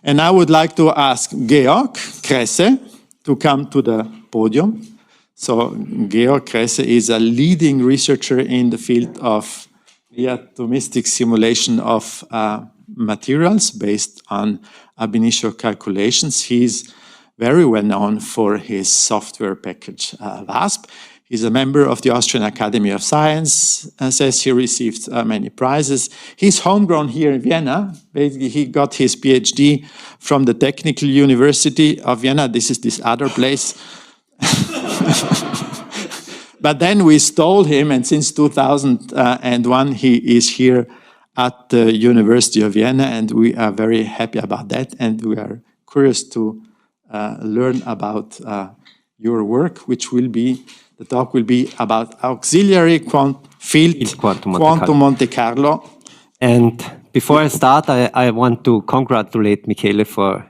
And I would like to ask Georg Kresse to come to the podium. So Georg Kresse is a leading researcher in the field of atomistic simulation of materials based on ab initio calculations. He's very well known for his software package WASP. He's a member of the Austrian Academy of Science. Says he received many prizes. He's homegrown here in Vienna. Basically, he got his PhD from the Technical University of Vienna. This is this other place. But then we stole him, and since 2001, he is here at the University of Vienna, and we are very happy about that, and we are curious to learn about your work, which will be, the talk will be about auxiliary field quantum Monte-Carlo. And before I start, I want to congratulate Michele for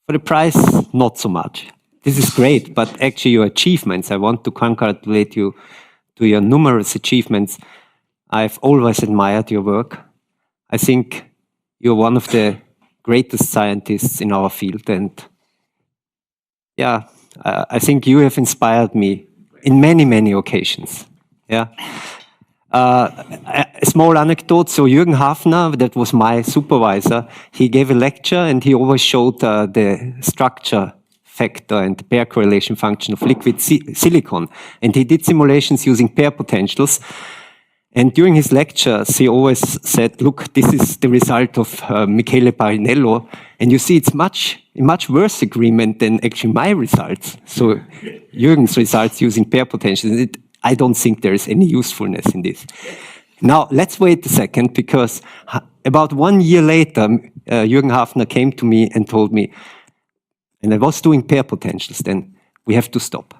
the prize, not so much. This is great, but actually your achievements, I want to congratulate you to your numerous achievements. I've always admired your work. I think you're one of the greatest scientists in our field, and yeah, I think you have inspired me in many, many occasions. Yeah. A small anecdote, so Jürgen Hafner, that was my supervisor, he gave a lecture and he always showed the structure factor and the pair correlation function of liquid silicon. And he did simulations using pair potentials. And during his lectures, he always said, look, this is the result of Michele Parrinello. And you see, it's much worse agreement than actually my results. So Jürgen's results using pair potentials, I don't think there is any usefulness in this. Now, let's wait a second, because about 1 year later, Jürgen Hafner came to me and told me, and I was doing pair potentials then, we have to stop.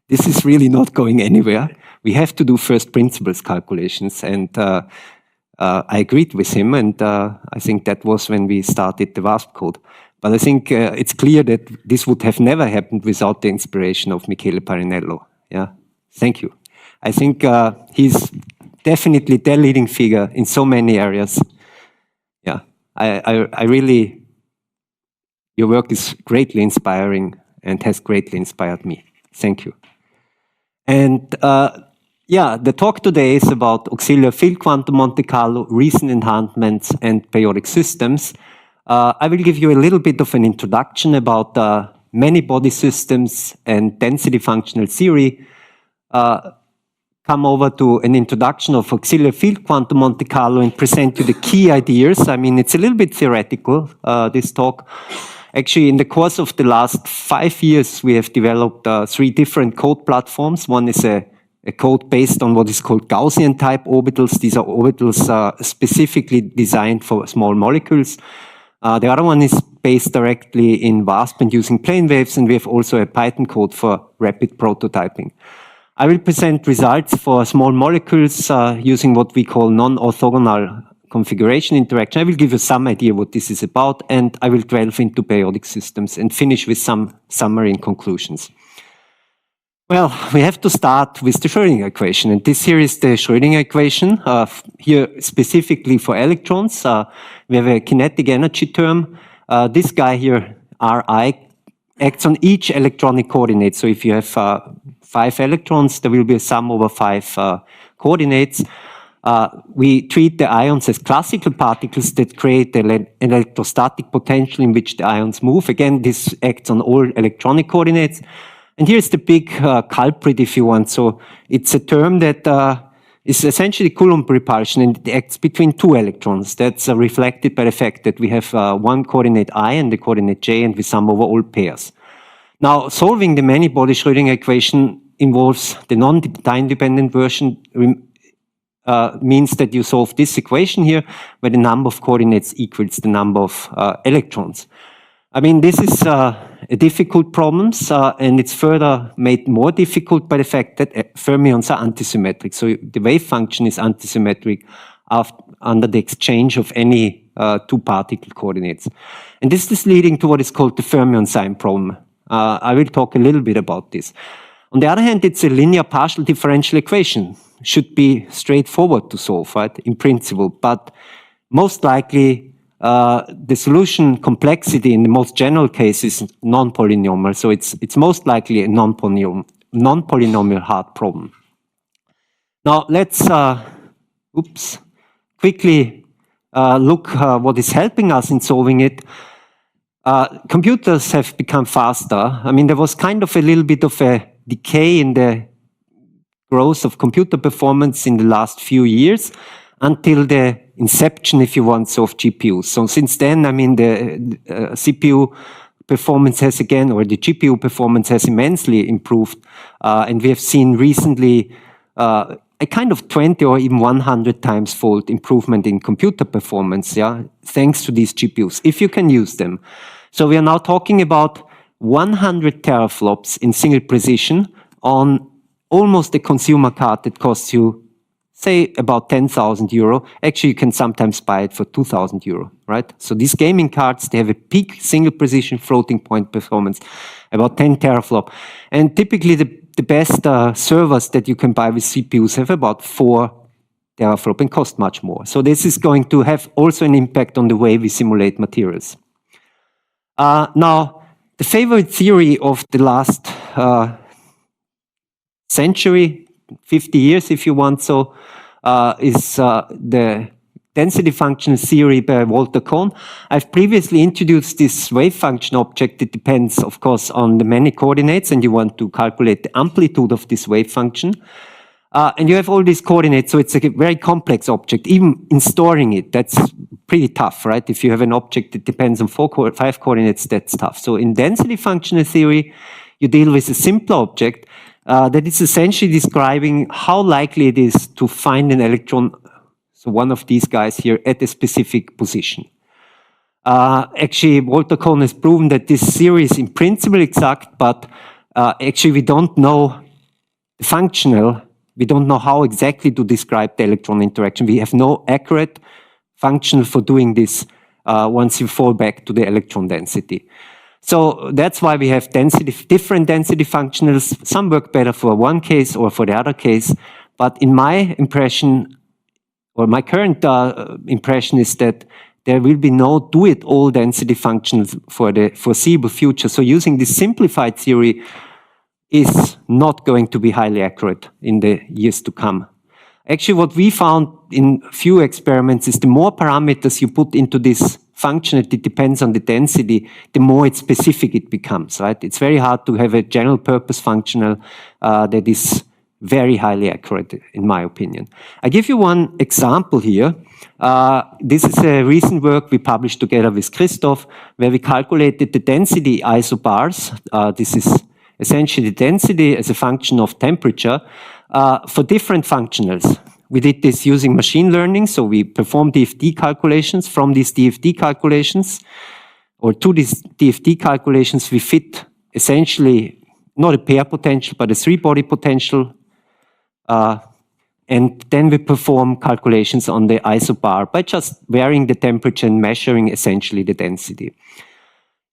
This is really not going anywhere. We have to do first principles calculations. And I agreed with him, and I think that was when we started the WASP code. But I think it's clear that this would have never happened without the inspiration of Michele Parrinello. Yeah, thank you. I think he's definitely the leading figure in so many areas. Yeah, I really... Your work is greatly inspiring and has greatly inspired me. Thank you. And yeah, the talk today is about auxiliary field quantum Monte-Carlo, recent enhancements, and periodic systems. I will give you a little bit of an introduction about many-body systems and density functional theory. Come over to an introduction of auxiliary field quantum Monte-Carlo and present you the key ideas. I mean, it's a little bit theoretical, this talk. Actually, in the course of the last 5 years, we have developed 3 different code platforms. One is a code based on what is called Gaussian type orbitals. These are orbitals specifically designed for small molecules. The other one is based directly in WASP and using plane waves, and we have also a Python code for rapid prototyping. I will present results for small molecules using what we call non-orthogonal configuration interaction. I will give you some idea what this is about, and I will delve into periodic systems and finish with some summary and conclusions. Well, we have to start with the Schrödinger equation, and this here is the Schrödinger equation. Here specifically for electrons, we have a kinetic energy term. This guy here, Ri, acts on each electronic coordinate. So if you have 5 electrons, there will be a sum over 5 coordinates. We treat the ions as classical particles that create an electrostatic potential in which the ions move. Again, this acts on all electronic coordinates. And here's the big culprit, if you want. So it's a term that is essentially Coulomb repulsion, and it acts between 2 electrons. That's reflected by the fact that we have one coordinate I and the coordinate j, and we sum over all pairs. Now, solving the many-body Schrödinger equation involves the non-time-dependent version. Means that you solve this equation here, where the number of coordinates equals the number of electrons. I mean, this is a difficult problem, and it's further made more difficult by the fact that fermions are antisymmetric. So the wave function is antisymmetric under the exchange of any 2 particle coordinates. And this is leading to what is called the fermion sign problem. I will talk a little bit about this. On the other hand, it's a linear partial differential equation. Should be straightforward to solve, right, in principle, but most likely the solution complexity in the most general case is non-polynomial, so it's most likely a non-polynomial hard problem. Now let's quickly look what is helping us in solving it. Computers have become faster. I mean, there was kind of a little bit of a decay in the growth of computer performance in the last few years until the inception, if you want, so of GPUs. So since then, I mean, the CPU performance has again, or the GPU performance has immensely improved. And we have seen recently a kind of 20 or even 100 times fold improvement in computer performance, yeah, thanks to these GPUs, if you can use them. So we are now talking about 100 teraflops in single precision on almost a consumer card that costs you, say, about 10,000 euro. Actually, you can sometimes buy it for 2,000 euro, right? So these gaming cards, they have a peak single precision floating point performance, about 10 teraflop. And typically the best servers that you can buy with CPUs have about 4 teraflop and cost much more. So this is going to have also an impact on the way we simulate materials. Now, the favorite theory of the last century, 50 years if you want so, is the density function theory by Walter Kohn. I've previously introduced this wave function object that depends, of course, on the many coordinates, and you want to calculate the amplitude of this wave function. And you have all these coordinates, so it's a very complex object. Even in storing it, that's pretty tough, right? If you have an object that depends on 5 coordinates, that's tough. So in density functional theory, you deal with a simpler object that is essentially describing how likely it is to find an electron, so one of these guys here, at a specific position. Actually, Walter Kohn has proven that this theory is in principle exact, but actually we don't know the functional. We don't know how exactly to describe the electron interaction. We have no accurate function for doing this once you fall back to the electron density. So that's why we have different density functionals. Some work better for one case or for the other case. But in my impression, or my current impression is that there will be no do-it-all density functions for the foreseeable future. So using this simplified theory is not going to be highly accurate in the years to come. Actually, what we found in a few experiments is the more parameters you put into this function, it depends on the density, the more it's specific it becomes, right? It's very hard to have a general purpose functional that is very highly accurate, in my opinion. I give you one example here. This is a recent work we published together with Christoph, where we calculated the density isobars. This is essentially the density as a function of temperature for different functionals. We did this using machine learning, so we performed DFT calculations. From these DFT calculations, or to these DFT calculations, we fit essentially not a pair potential, but a 3-body potential. And then we perform calculations on the isobar by just varying the temperature and measuring essentially the density.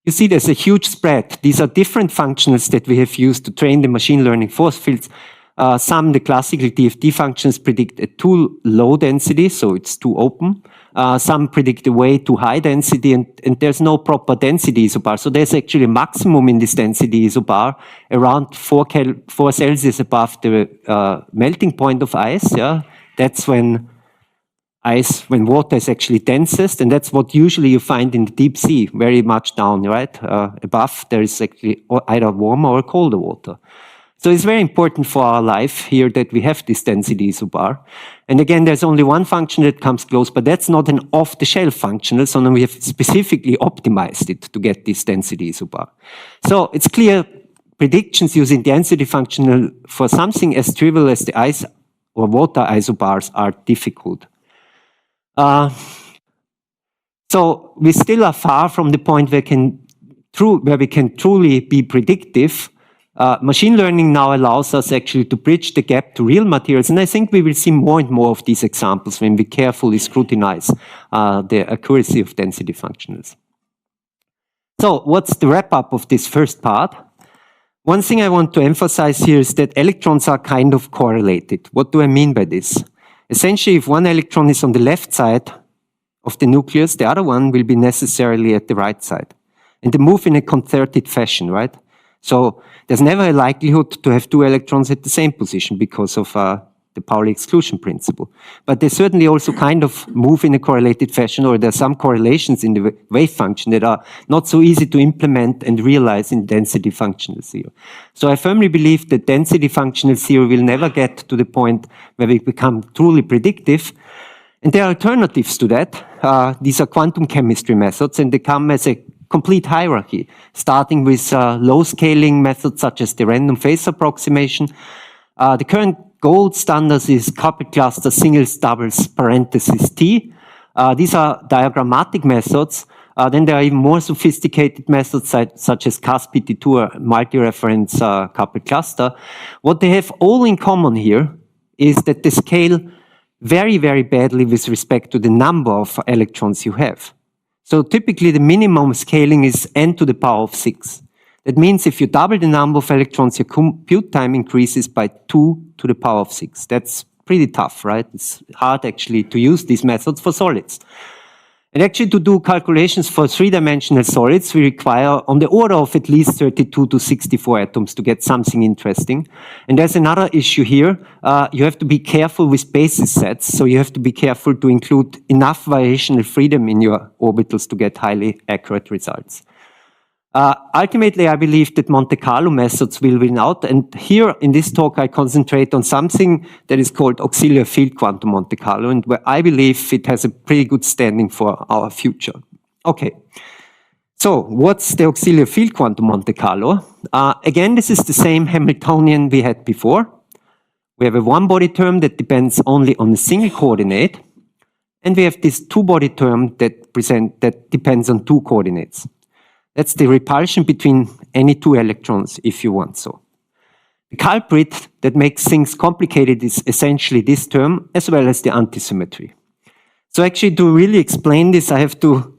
You see there's a huge spread. These are different functionals that we have used to train the machine learning force fields. Some, the classical DFT functions predict a too low density, so it's too open. Some predict a way too high density, and there's no proper density isobar. So there's actually a maximum in this density isobar around 4 Celsius above the melting point of ice. Yeah, that's when water is actually densest, and that's what usually you find in the deep sea, very much down, right? Above, there is actually either warmer or colder water. So it's very important for our life here that we have this density isobar. And again, there's only one function that comes close, but that's not an off-the-shelf functional, so we have specifically optimized it to get this density isobar. So it's clear predictions using density functional for something as trivial as the ice or water isobars are difficult. So we still are far from the point where we can truly be predictive. Machine learning now allows us actually to bridge the gap to real materials, and I think we will see more and more of these examples when we carefully scrutinize the accuracy of density functionals. So what's the wrap-up of this first part? One thing I want to emphasize here is that electrons are kind of correlated. What do I mean by this? Essentially, if one electron is on the left side of the nucleus, the other one will be necessarily at the right side. And they move in a concerted fashion, right? So there's never a likelihood to have two electrons at the same position because of the Pauli exclusion principle. But they certainly also kind of move in a correlated fashion, or there are some correlations in the wave function that are not so easy to implement and realize in density functional theory. So I firmly believe that density functional theory will never get to the point where we become truly predictive. And there are alternatives to that. These are quantum chemistry methods, and they come as a complete hierarchy, starting with low scaling methods such as the random phase approximation. The current gold standard is coupled cluster singles, doubles, parentheses T. These are diagrammatic methods. Then there are even more sophisticated methods such as CAS-PT2 or multi-reference coupled cluster. What they have all in common here is that they scale very, very badly with respect to the number of electrons you have. So typically the minimum scaling is n to the power of 6. That means if you double the number of electrons, your compute time increases by 2 to the power of 6. That's pretty tough, right? It's hard actually to use these methods for solids. And actually to do calculations for three-dimensional solids, we require on the order of at least 32 to 64 atoms to get something interesting. And there's another issue here. You have to be careful with basis sets. So you have to be careful to include enough variational freedom in your orbitals to get highly accurate results. Ultimately, I believe that Monte-Carlo methods will win out. And here in this talk, I concentrate on something that is called auxiliary field quantum Monte-Carlo, and where I believe it has a pretty good standing for our future. Okay. So what's the auxiliary field quantum Monte-Carlo? Again, this is the same Hamiltonian we had before. We have a one-body term that depends only on a single coordinate. And we have this two-body term that depends on two coordinates. That's the repulsion between any two electrons, if you want so. The culprit that makes things complicated is essentially this term, as well as the antisymmetry. So actually, to really explain this, I have to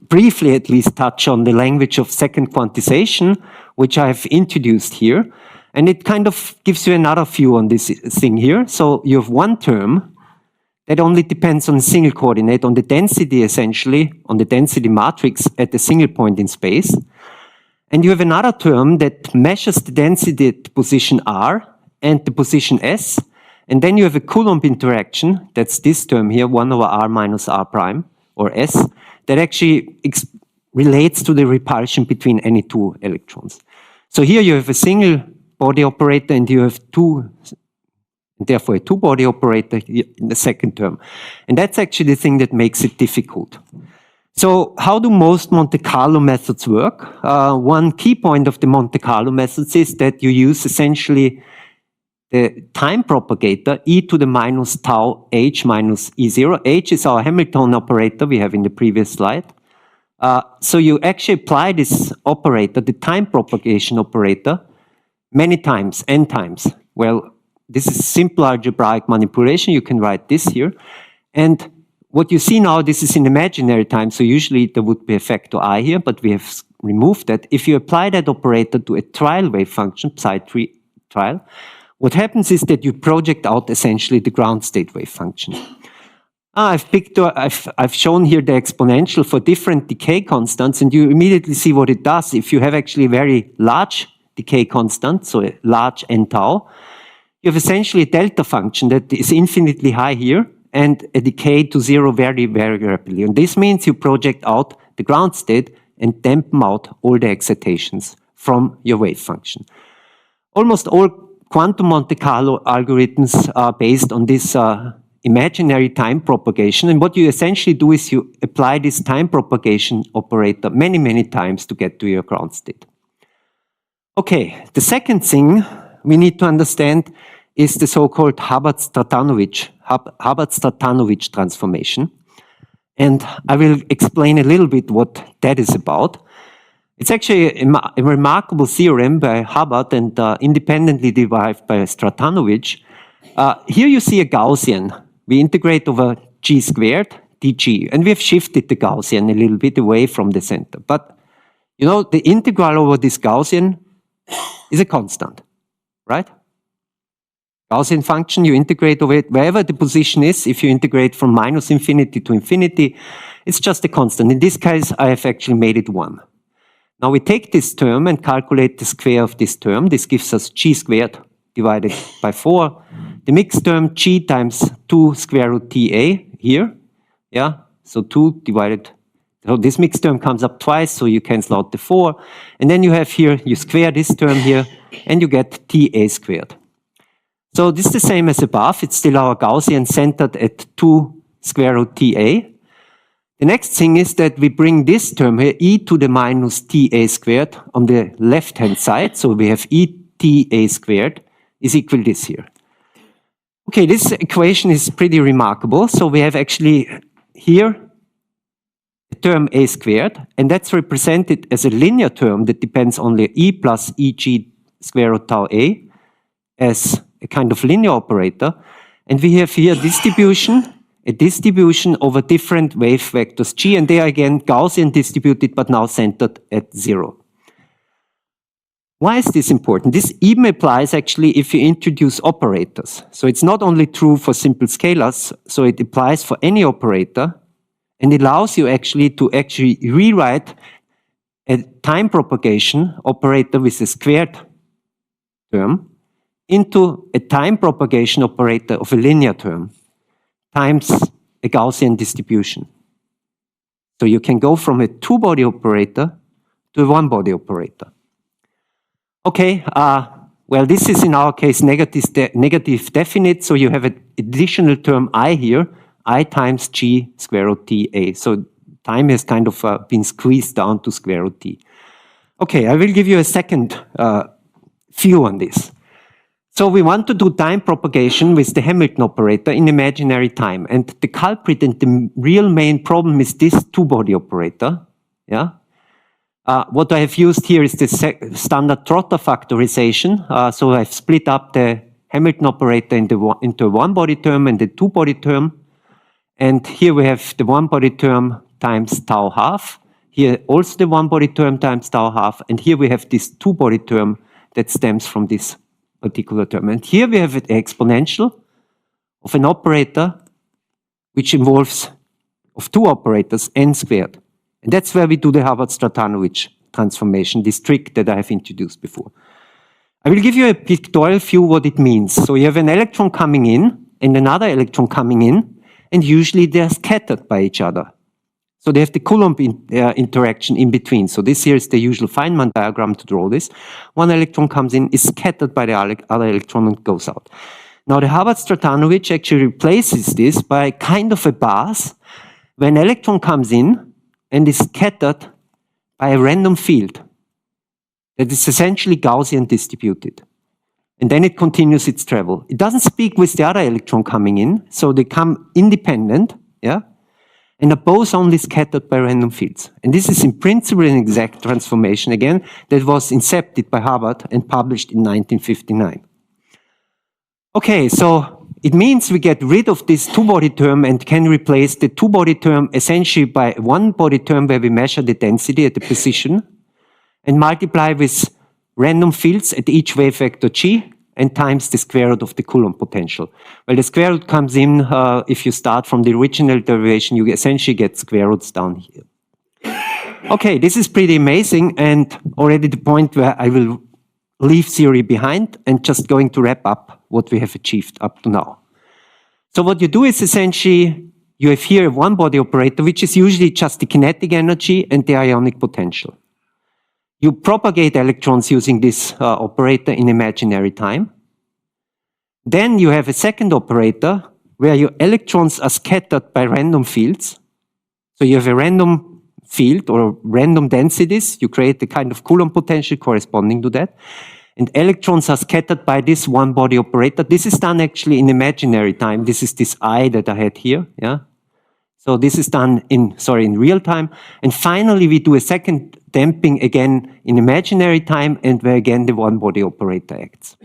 briefly at least touch on the language of second quantization, which I have introduced here. And it kind of gives you another view on this thing here. So you have one term that only depends on a single coordinate, on the density essentially, on the density matrix at a single point in space. And you have another term that measures the density at position R and the position S. And then you have a Coulomb interaction, that's this term here, 1 over R minus R prime, or S, that actually relates to the repulsion between any two electrons. So here you have a single body operator and you have therefore a two-body operator in the second term. And that's actually the thing that makes it difficult. So how do most Monte-Carlo methods work? One key point of the Monte-Carlo methods is that you use essentially the time propagator e to the minus tau h minus E0. H is our Hamiltonian operator we have in the previous slide. So you actually apply this operator, the time propagation operator, many times, n times. Well, this is simple algebraic manipulation. You can write this here. And what you see now, this is in imaginary time. So usually there would be a factor I here, but we have removed that. If you apply that operator to a trial wave function, psi3 trial, what happens is that you project out essentially the ground state wave function. I've shown here the exponential for different decay constants, and you immediately see what it does. If you have actually a very large decay constant, so a large n tau, you have essentially a delta function that is infinitely high here and a decay to zero very, very rapidly. And this means you project out the ground state and dampen out all the excitations from your wave function. Almost all quantum Monte Carlo algorithms are based on this imaginary time propagation. And what you essentially do is you apply this time propagation operator many, many times to get to your ground state. Okay, the second thing we need to understand is the so-called Hubbard-Stratanovich transformation. And I will explain a little bit what that is about. It's actually a remarkable theorem by Hubbard and independently derived by Stratanovich. Here you see a Gaussian. We integrate over g squared dg, and we have shifted the Gaussian a little bit away from the center. But, you know, the integral over this Gaussian is a constant, right? Gaussian function, you integrate over it, wherever the position is, if you integrate from minus infinity to infinity, it's just a constant. In this case, I have actually made it 1. Now we take this term and calculate the square of this term. This gives us g squared divided by 4. The mixed term g times 2 square root ta here. Yeah, so 2 divided, so this mixed term comes up twice, so you cancel out the 4. And then you have here, you square this term here, and you get ta squared. So this is the same as above. It's still our Gaussian centered at 2 square root ta. The next thing is that we bring this term here, e to the minus ta squared, on the left-hand side. So we have e ta squared is equal to this here. Okay, this equation is pretty remarkable. So we have actually here the term a squared, and that's represented as a linear term that depends on the e plus eg square root tau a as a kind of linear operator. And we have here a distribution over different wave vectors g, and they are again Gaussian distributed, but now centered at 0. Why is this important? This even applies actually if you introduce operators. So it's not only true for simple scalars, so it applies for any operator, and it allows you actually to rewrite a time propagation operator with a squared term into a time propagation operator of a linear term times a Gaussian distribution. So you can go from a two-body operator to a one-body operator. Okay, well, this is in our case negative definite, so you have an additional term I here, I times g square root ta. So time has kind of been squeezed down to square root t. Okay, I will give you a second view on this. So we want to do time propagation with the Hamilton operator in imaginary time. And the culprit and the real main problem is this two-body operator. Yeah. What I have used here is the standard Trotter factorization. So I've split up the Hamilton operator into a one-body term and a two-body term. And here we have the one-body term times tau half. Here also the one-body term times tau half. And here we have this two-body term that stems from this particular term. And here we have an exponential of an operator which involves of two operators, n squared. And that's where we do the Hubbard-Stratanovich transformation, this trick that I have introduced before. I will give you a pictorial view what it means. So you have an electron coming in and another electron coming in, and usually they are scattered by each other. So they have the Coulomb interaction in between. So this here is the usual Feynman diagram to draw this. One electron comes in, is scattered by the other electron and goes out. Now the Hubbard-Stratanovich actually replaces this by kind of a bars where an electron comes in and is scattered by a random field that is essentially Gaussian distributed. And then it continues its travel. It doesn't speak with the other electron coming in, so they come independent, yeah? And are both only scattered by random fields. And this is in principle an exact transformation, again, that was incepted by Hubbard and published in 1959. Okay, so it means we get rid of this two-body term and can replace the two-body term essentially by one-body term where we measure the density at the position and multiply with random fields at each wave vector g and times the square root of the Coulomb potential. Well, the square root comes in, if you start from the original derivation, you essentially get square roots down here. Okay, this is pretty amazing, and already the point where I will leave theory behind and just going to wrap up what we have achieved up to now. So what you do is essentially, you have here a one-body operator, which is usually just the kinetic energy and the ionic potential. You propagate electrons using this operator in imaginary time. Then you have a second operator where your electrons are scattered by random fields. So you have a random field or random densities. You create a kind of Coulomb potential corresponding to that. And electrons are scattered by this one-body operator. This is done actually in imaginary time. This is this I that I had here. Yeah. So this is done in real time. And finally, we do a second damping again in imaginary time, and where again the one-body operator acts.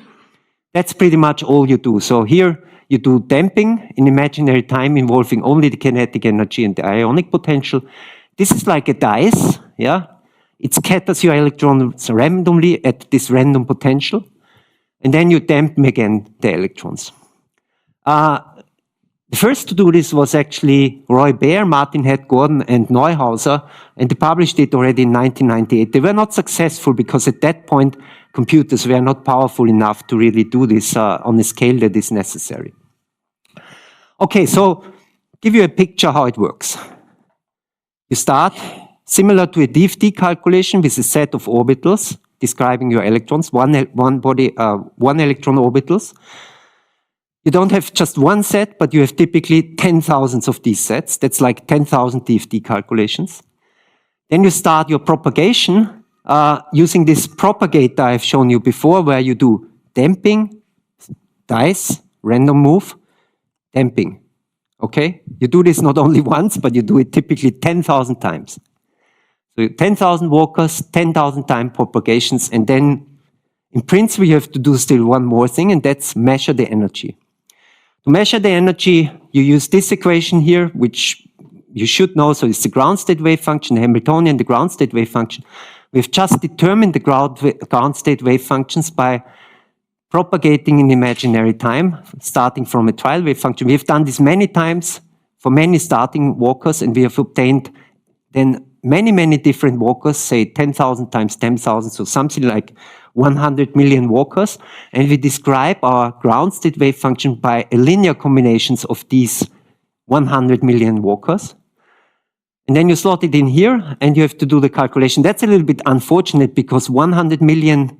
That's pretty much all you do. So here you do damping in imaginary time involving only the kinetic energy and the ionic potential. This is like a dice, yeah? It scatters your electrons randomly at this random potential. and then you dampen again the electrons. The first to do this was actually Roy Baer, Martin Head Gordon, and Neuhauser, and they published it already in 1998. They were not successful because at that point, computers were not powerful enough to really do this on a scale that is necessary. Okay, so give you a picture how it works. You start similar to a DFT calculation with a set of orbitals describing your electrons, one electron orbitals. You don't have just one set, but you have typically 10,000 of these sets. That's like 10,000 DFT calculations. Then you start your propagation using this propagator I've shown you before, where you do damping, dice, random move, damping. Okay? You do this not only once, but you do it typically 10,000 times. So 10,000 walkers, 10,000 time propagations, and then in principle you have to do still one more thing, and that's measure the energy. To measure the energy, you use this equation here, which you should know. So it's the ground state wave function, the Hamiltonian, the ground state wave function. We've just determined the ground state wave functions by propagating in imaginary time, starting from a trial wave function. We have done this many times for many starting walkers, and we have obtained then many, many different walkers, say 10,000 times 10,000, so something like 100 million walkers. And we describe our ground state wave function by a linear combinations of these 100 million walkers. And then you slot it in here, and you have to do the calculation. That's a little bit unfortunate because 100 million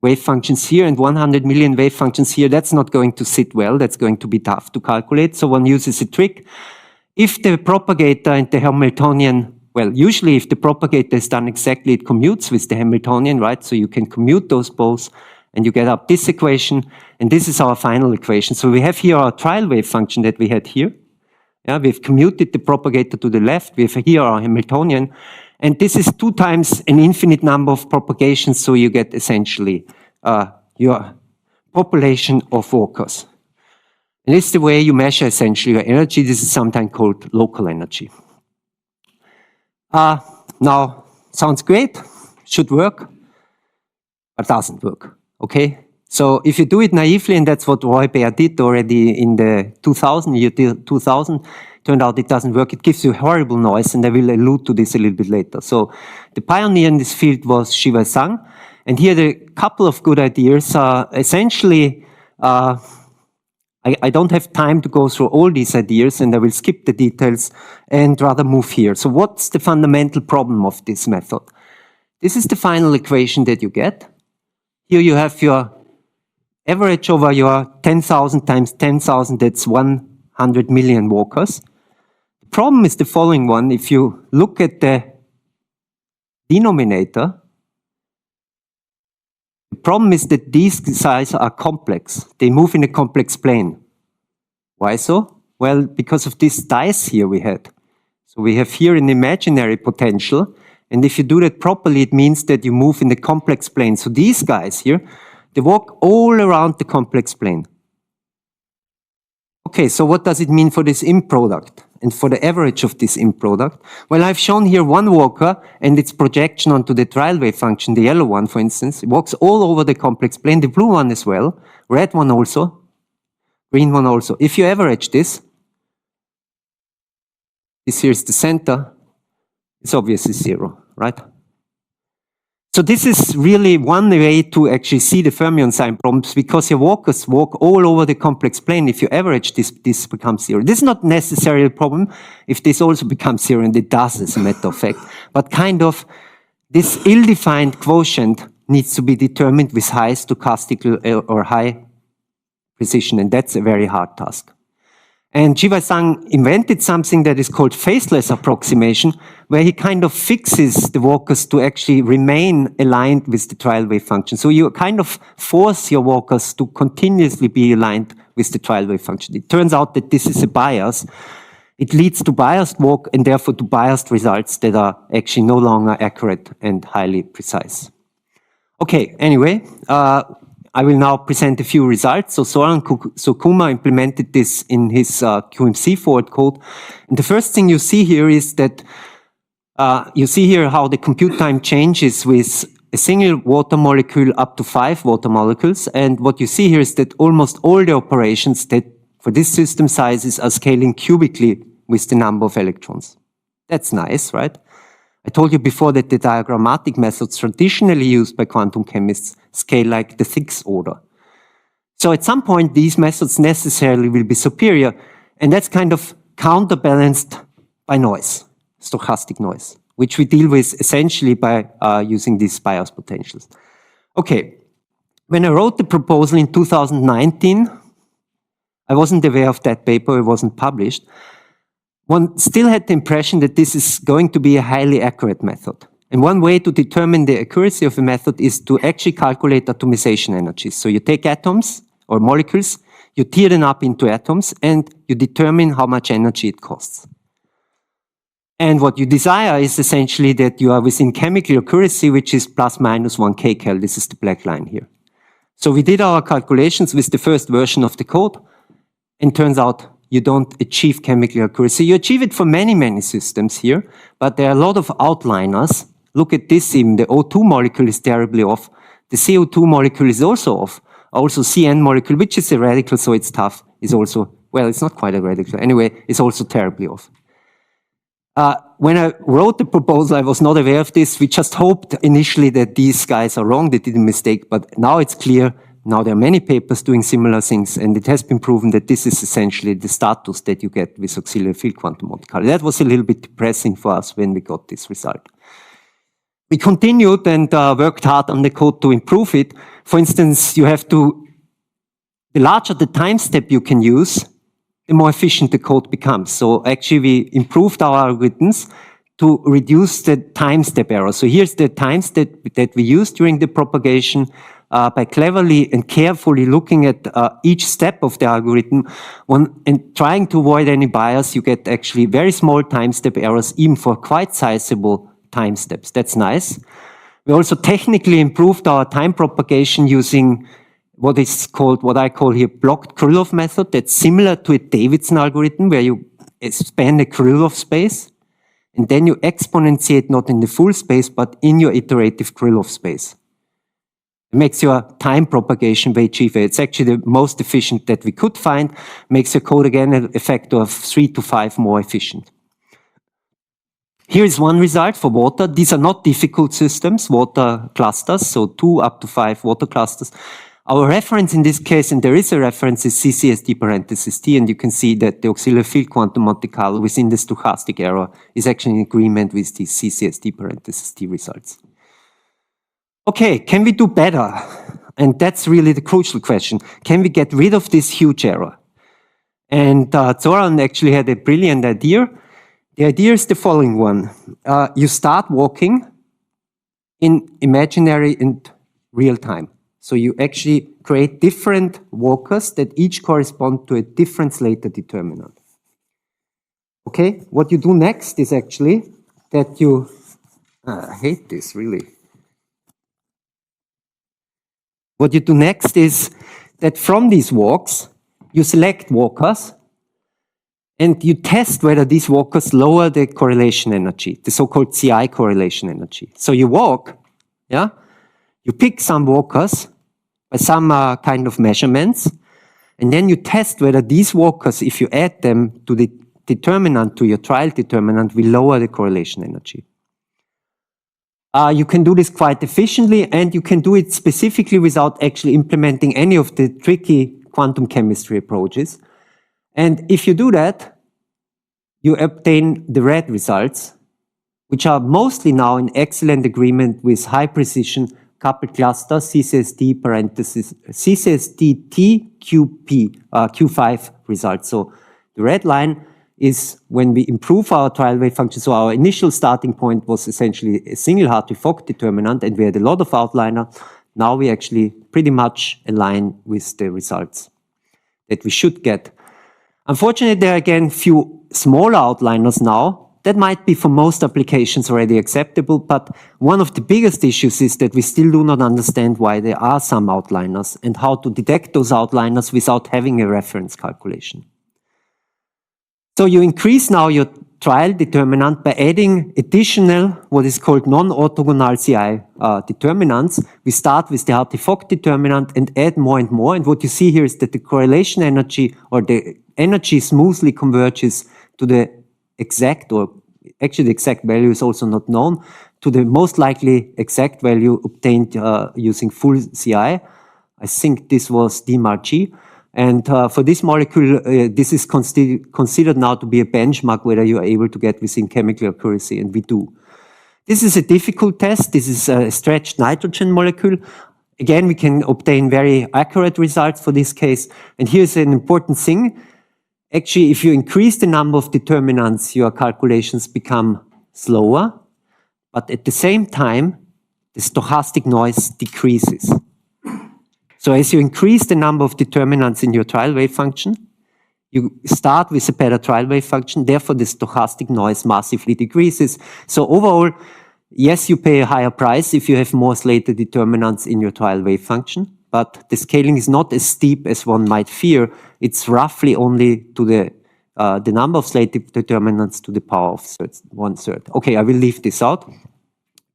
wave functions here and 100 million wave functions here, that's not going to sit well. That's going to be tough to calculate. So one uses a trick. If the propagator and the Hamiltonian, well, usually if the propagator is done exactly, it commutes with the Hamiltonian, right? So you can commute those both, and you get up this equation, and this is our final equation. So we have here our trial wave function that we had here. Yeah, we've commuted the propagator to the left. We have here our Hamiltonian, and this is 2 times an infinite number of propagations, so you get essentially your population of walkers. And this is the way you measure essentially your energy. This is sometimes called local energy. Now, sounds great, should work, but doesn't work, okay? So if you do it naively, and that's what Roy Baer did already in the year 2000, turned out it doesn't work. It gives you horrible noise, and I will allude to this a little bit later. So the pioneer in this field was Shiwei Zhang, and here are a couple of good ideas. Essentially, I don't have time to go through all these ideas, and I will skip the details and rather move here. So what's the fundamental problem of this method? This is the final equation that you get. Here you have your average over your 10,000 times 10,000, that's 100 million walkers. The problem is the following one. If you look at the denominator, the problem is that these sizes are complex. They move in a complex plane. Why so? Well, because of this dice here we had. So we have here an imaginary potential, and if you do that properly, it means that you move in the complex plane. So these guys here, they walk all around the complex plane. Okay, so what does it mean for this in-product and for the average of this in-product? Well, I've shown here one walker and its projection onto the trial wave function, the yellow one, for instance. It walks all over the complex plane, the blue one as well, red one also, green one also. If you average this here is the center, it's obviously 0, right? So this is really one way to actually see the fermion sign problems, because your walkers walk all over the complex plane. If you average this, this becomes 0. This is not necessarily a problem if this also becomes 0, and it does as a matter of fact. But kind of this ill-defined quotient needs to be determined with high stochastical or high precision, and that's a very hard task. And Shiwei Zhang invented something that is called faceless approximation, where he kind of fixes the walkers to actually remain aligned with the trial wave function. So you kind of force your walkers to continuously be aligned with the trial wave function. It turns out that this is a bias. It leads to biased walk and therefore to biased results that are actually no longer accurate and highly precise. Okay, anyway, I will now present a few results. So Soren Sukuma implemented this in his QMC forward code. And the first thing you see here is that you see here how the compute time changes with a single water molecule up to 5 water molecules. And what you see here is that almost all the operations that for this system sizes are scaling cubically with the number of electrons. That's nice, right? I told you before that the diagrammatic methods traditionally used by quantum chemists scale like the 6th order. So at some point, these methods necessarily will be superior, and that's kind of counterbalanced by noise, stochastic noise, which we deal with essentially by using these bias potentials. Okay, when I wrote the proposal in 2019, I wasn't aware of that paper, it wasn't published. One still had the impression that this is going to be a highly accurate method. And one way to determine the accuracy of a method is to actually calculate atomization energies. So you take atoms or molecules, you tear them up into atoms, and you determine how much energy it costs. And what you desire is essentially that you are within chemical accuracy, which is plus minus 1 kcal. This is the black line here. So we did our calculations with the first version of the code, and turns out you don't achieve chemical accuracy. You achieve it for many, many systems here, but there are a lot of outliers. Look at this even, the O2 molecule is terribly off. The CO2 molecule is also off. Also CN molecule, which is a radical, so it's tough, is also, well, it's not quite a radical. Anyway, it's also terribly off. When I wrote the proposal, I was not aware of this. We just hoped initially that these guys are wrong, they did a mistake, but now it's clear. Now there are many papers doing similar things, and it has been proven that this is essentially the status that you get with auxiliary field quantum Monte-Carlo. That was a little bit depressing for us when we got this result. We continued and worked hard on the code to improve it. For instance, you have to, the larger the time step you can use, the more efficient the code becomes. So actually we improved our algorithms to reduce the time step error. So here's the time step that we used during the propagation. By cleverly and carefully looking at each step of the algorithm and trying to avoid any bias, you get actually very small time step errors, even for quite sizable time steps. That's nice. We also technically improved our time propagation using what is called, what I call here, blocked Krylov method. That's similar to a Davidson algorithm where you expand a Krylov space and then you exponentiate not in the full space, but in your iterative Krylov space. It makes your time propagation way cheaper. It's actually the most efficient that we could find. Makes your code again a factor of 3 to 5 more efficient. Here is one result for water. These are not difficult systems, water clusters, so 2 up to 5 water clusters. Our reference in this case, and there is a reference, is CCSD parenthesis T, and you can see that the auxiliary field quantum Monte-Carlo within the stochastic error is actually in agreement with these CCSD parenthesis T results. Okay, can we do better? And that's really the crucial question. Can we get rid of this huge error? And Zoran actually had a brilliant idea. The idea is the following one. You start walking in imaginary and real time. So you actually create different walkers that each correspond to a different Slater determinant. Okay, what you do next is actually that you, I hate this really. What you do next is that from these walks, you select walkers and you test whether these walkers lower the correlation energy, the so-called CI correlation energy. So you walk, yeah, you pick some walkers by some kind of measurements, and then you test whether these walkers, if you add them to the determinant, to your trial determinant, will lower the correlation energy. You can do this quite efficiently, and you can do it specifically without actually implementing any of the tricky quantum chemistry approaches. And if you do that, you obtain the red results, which are mostly now in excellent agreement with high precision coupled cluster CCSD parenthesis CCSD TQP Q5 results. So the red line is when we improve our trial wave function. So our initial starting point was essentially a single Hartree-Fock determinant, and we had a lot of outliner. Now we actually pretty much align with the results that we should get. Unfortunately, there are again few smaller outliners now. That might be for most applications already acceptable, but one of the biggest issues is that we still do not understand why there are some outliners and how to detect those outliners without having a reference calculation. So you increase now your trial determinant by adding additional, what is called non-orthogonal CI determinants. We start with the Hartree-Fock determinant and add more and more. And what you see here is that the correlation energy, or the energy, smoothly converges to the exact, or actually the exact value is also not known, to the most likely exact value obtained using full CI. I think this was DMARG. And for this molecule, this is considered now to be a benchmark whether you are able to get within chemical accuracy, and we do. This is a difficult test. This is a stretched nitrogen molecule. Again, we can obtain very accurate results for this case. And here's an important thing. Actually, if you increase the number of determinants, your calculations become slower. But at the same time, the stochastic noise decreases. So as you increase the number of determinants in your trial wave function, you start with a better trial wave function, therefore the stochastic noise massively decreases. So overall, yes, you pay a higher price if you have more slated determinants in your trial wave function, but the scaling is not as steep as one might fear. It's roughly only to the number of slated determinants to the power of 1/3. Okay, I will leave this out.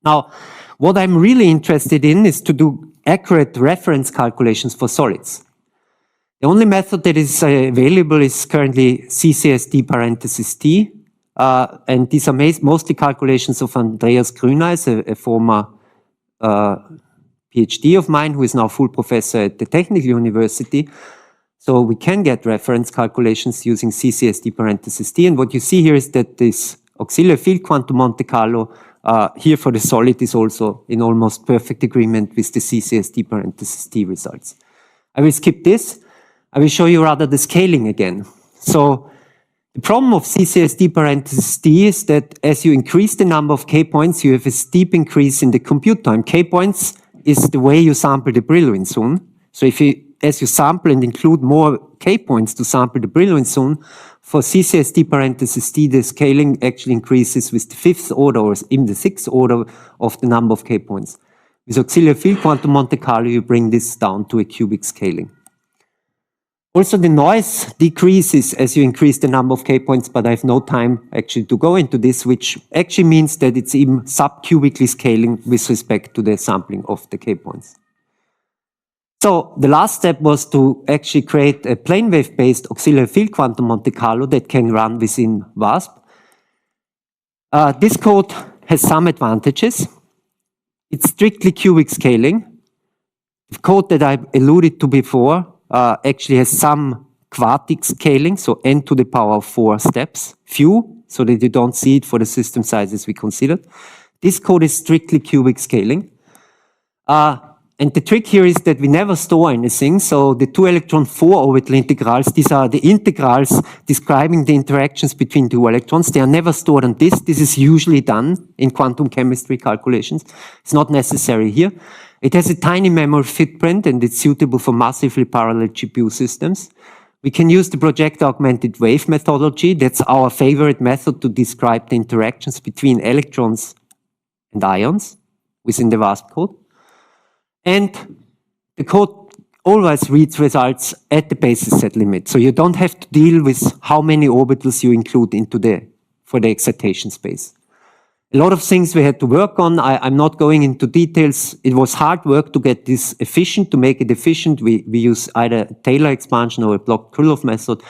Now, what I'm really interested in is to do accurate reference calculations for solids. The only method that is available is currently CCSD parenthesis T, and these are mostly calculations of Andreas Grüneis, a former PhD of mine who is now full professor at the Technische University. So we can get reference calculations using CCSD parenthesis T, and what you see here is that this auxiliary field quantum Monte-Carlo here for the solid is also in almost perfect agreement with the CCSD parenthesis T results. I will skip this. I will show you rather the scaling again. So the problem of CCSD parenthesis T is that as you increase the number of K points, you have a steep increase in the compute time. K points is the way you sample the Brillouin zone. So as you sample and include more K points to sample the Brillouin zone, for CCSD parenthesis T, the scaling actually increases with the 5th order or even the 6th order of the number of K points. With auxiliary field quantum Monte-Carlo, you bring this down to a cubic scaling. Also, the noise decreases as you increase the number of K points, but I have no time actually to go into this, which actually means that it's even subcubically scaling with respect to the sampling of the K points. So the last step was to actually create a plane wave-based auxiliary field quantum Monte-Carlo that can run within WASP. This code has some advantages. It's strictly cubic scaling. The code that I alluded to before actually has some quartic scaling, so n to the power of 4 steps, few, so that you don't see it for the system sizes we considered. This code is strictly cubic scaling. And the trick here is that we never store anything. So the 2-electron 4-orbital integrals, these are the integrals describing the interactions between 2 electrons. They are never stored on this. This is usually done in quantum chemistry calculations. It's not necessary here. It has a tiny memory footprint and it's suitable for massively parallel GPU systems. We can use the projector augmented wave methodology. That's our favorite method to describe the interactions between electrons and ions within the WASP code. And the code always reads results at the basis set limit. So you don't have to deal with how many orbitals you include into for the excitation space. A lot of things we had to work on. I'm not going into details. It was hard work to get this efficient, to make it efficient. We use either Taylor expansion or a Bloch-Krylov method.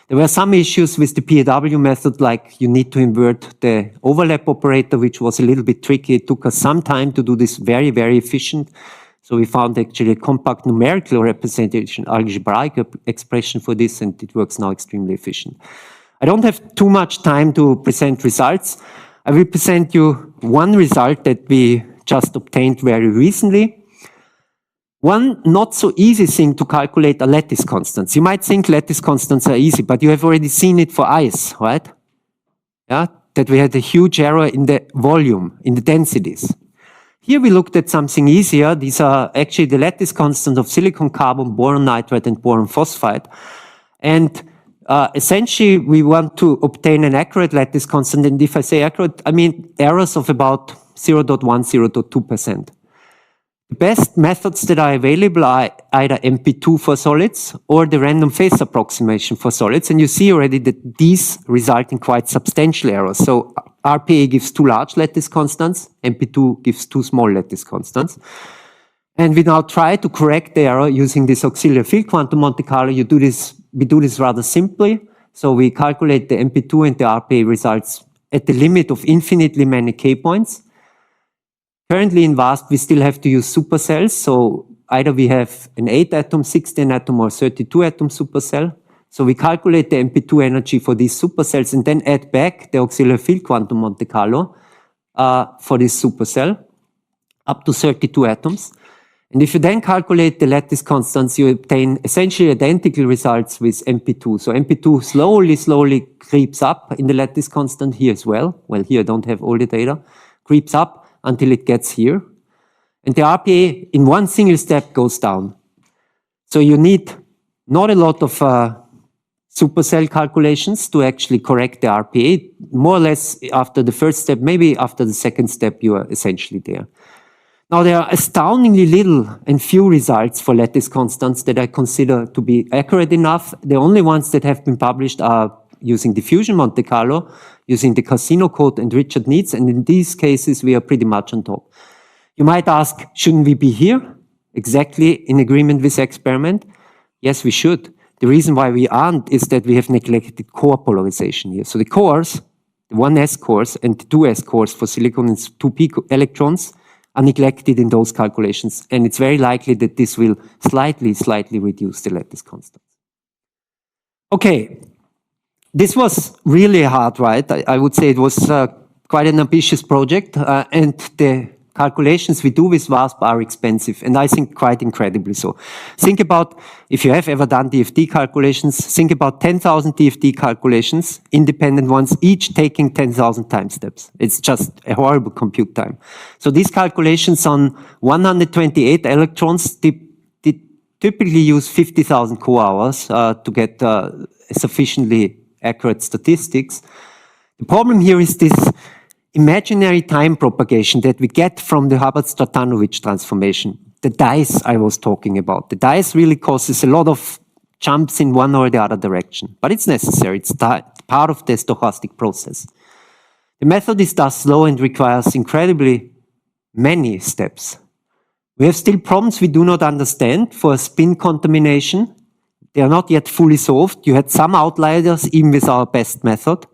There were some issues with the PAW method, like you need to invert the overlap operator, which was a little bit tricky. It took us some time to do this very, very efficient. So we found actually a compact numerical representation, algebraic expression for this, and it works now extremely efficient. I don't have too much time to present results. I will present you one result that we just obtained very recently. One not so easy thing to calculate are lattice constants. You might think lattice constants are easy, but you have already seen it for ice, right? Yeah, that we had a huge error in the volume, in the densities. Here we looked at something easier. These are actually the lattice constants of silicon carbon, boron nitride, and boron phosphide. And essentially, we want to obtain an accurate lattice constant. And if I say accurate, I mean errors of about 0.1, 0.2%. The best methods that are available are either MP2 for solids or the random phase approximation for solids. And you see already that these result in quite substantial errors. So RPA gives 2 large lattice constants, MP2 gives 2 small lattice constants. And we now try to correct the error using this auxiliary field quantum Monte-Carlo. We do this rather simply. So we calculate the MP2 and the RPA results at the limit of infinitely many K points. Currently in VASP, we still have to use supercells. So either we have an 8-atom, 16-atom, or 32-atom supercell. So we calculate the MP2 energy for these supercells and then add back the auxiliary field quantum Monte-Carlo for this supercell up to 32 atoms. And if you then calculate the lattice constants, you obtain essentially identical results with MP2. So MP2 slowly creeps up in the lattice constant here as well. Well, here I don't have all the data. Creeps up until it gets here. And the RPA in one single step goes down. So you need not a lot of supercell calculations to actually correct the RPA. More or less after the first step, maybe after the second step, you are essentially there. Now, there are astoundingly little and few results for lattice constants that I consider to be accurate enough. The only ones that have been published are using diffusion Monte-Carlo, using the Casino code and Richard Neitz, and in these cases, we are pretty much on top. You might ask, shouldn't we be here, exactly in agreement with the experiment? Yes, we should. The reason why we aren't is that we have neglected core polarization here. So the cores, the 1s cores and the 2s cores for silicon and 2p electrons are neglected in those calculations, and it's very likely that this will slightly reduce the lattice constants. Okay. This was really a hard ride. I would say it was quite an ambitious project, and the calculations we do with VASP are expensive, and I think quite incredibly so. Think about, if you have ever done DFT calculations, think about 10,000 DFT calculations, independent ones, each taking 10,000 time steps. It's just a horrible compute time. So these calculations on 128 electrons typically use 50,000 core hours to get sufficiently accurate statistics. The problem here is this imaginary time propagation that we get from the Hubbard-Stratanovich transformation, the dice I was talking about. The dice really causes a lot of jumps in one or the other direction, but it's necessary. It's part of the stochastic process. The method is thus slow and requires incredibly many steps. We have still problems we do not understand for spin contamination. They are not yet fully solved. You had some outliers even with our best method.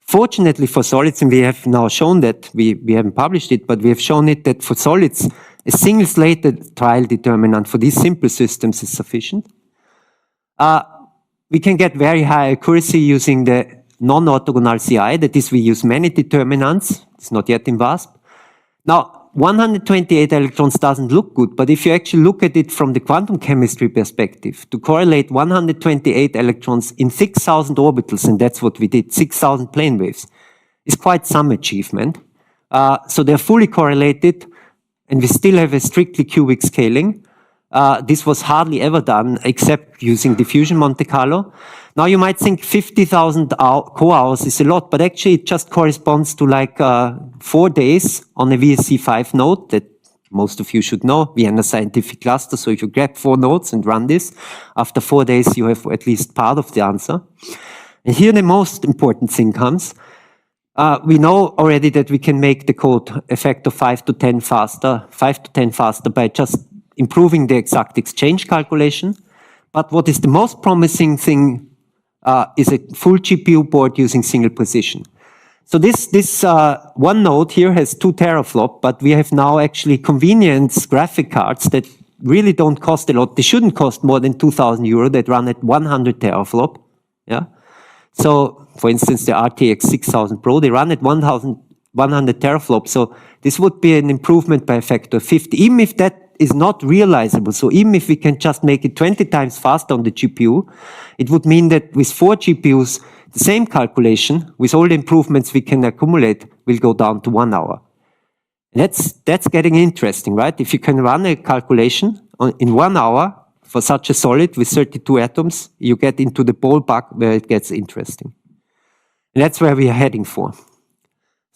Fortunately for solids, and we have now shown that, we haven't published it, but we have shown it that for solids, a single slated trial determinant for these simple systems is sufficient. We can get very high accuracy using the non-orthogonal CI, that is, we use many determinants. It's not yet in VASP. Now, 128 electrons doesn't look good, but if you actually look at it from the quantum chemistry perspective, to correlate 128 electrons in 6,000 orbitals, and that's what we did, 6,000 plane waves, is quite some achievement. So they're fully correlated, and we still have a strictly cubic scaling. This was hardly ever done except using diffusion Monte-Carlo. Now you might think 50,000 core hours is a lot, but actually it just corresponds to like 4 days on a VSC5 node that most of you should know, Vienna Scientific Cluster. So if you grab 4 nodes and run this, after 4 days you have at least part of the answer. And here the most important thing comes. We know already that we can make the code a factor 5 to 10 faster by just improving the exact exchange calculation. But what is the most promising thing is a full GPU board using single precision. So this one node here has 2 teraflop, but we have now actually convenience graphic cards that really don't cost a lot. They shouldn't cost more than 2,000 euro that run at 100 teraflop. Yeah. So for instance, the RTX 6000 Pro, they run at 1,100 teraflop. So this would be an improvement by a factor of 50, even if that is not realizable. So even if we can just make it 20 times faster on the GPU, it would mean that with 4 GPUs, the same calculation, with all the improvements we can accumulate, will go down to 1 hour. That's getting interesting, right? If you can run a calculation in 1 hour for such a solid with 32 atoms, you get into the ballpark where it gets interesting. And that's where we are heading for.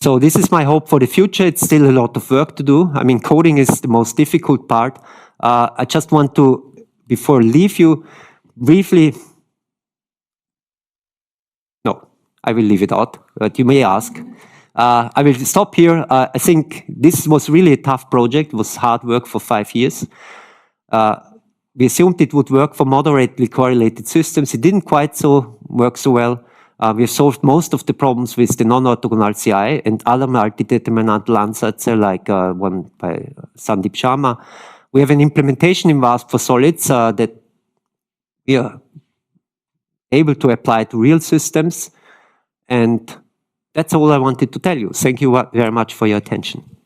So this is my hope for the future. It's still a lot of work to do. I mean, coding is the most difficult part. I just want to, before I leave you, briefly, no, I will leave it out, but you may ask. I will stop here. I think this was really a tough project. It was hard work for 5 years. We assumed it would work for moderately correlated systems. It didn't quite work so well. We have solved most of the problems with the non-orthogonal CI and other multi-determinantal ansatz, like one by Sandeep Sharma. We have an implementation in VASP for solids that we are able to apply to real systems. And that's all I wanted to tell you. Thank you very much for your attention.